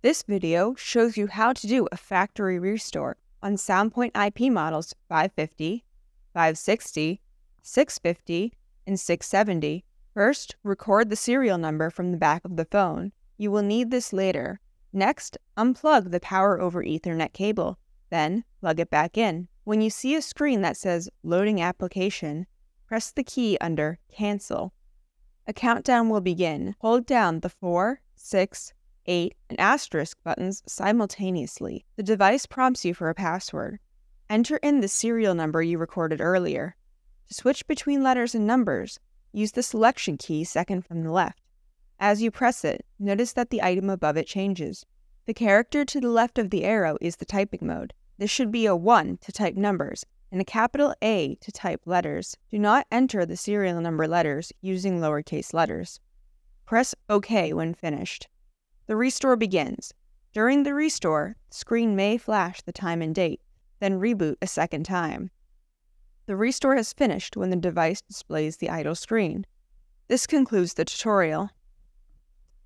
This video shows you how to do a factory restore on SoundPoint IP models 550, 560, 650, and 670. First, record the serial number from the back of the phone. You will need this later. Next, unplug the power over Ethernet cable. Then, plug it back in. When you see a screen that says Loading Application, press the key under Cancel. A countdown will begin. Hold down the 4, 6, 8, and asterisk buttons simultaneously. The device prompts you for a password. Enter in the serial number you recorded earlier. To switch between letters and numbers, use the selection key second from the left. As you press it, notice that the item above it changes. The character to the left of the arrow is the typing mode. This should be a 1 to type numbers and a capital A to type letters. Do not enter the serial number letters using lowercase letters. Press OK when finished. The restore begins. During the restore, the screen may flash the time and date, then reboot a second time. The restore has finished when the device displays the idle screen. This concludes the tutorial.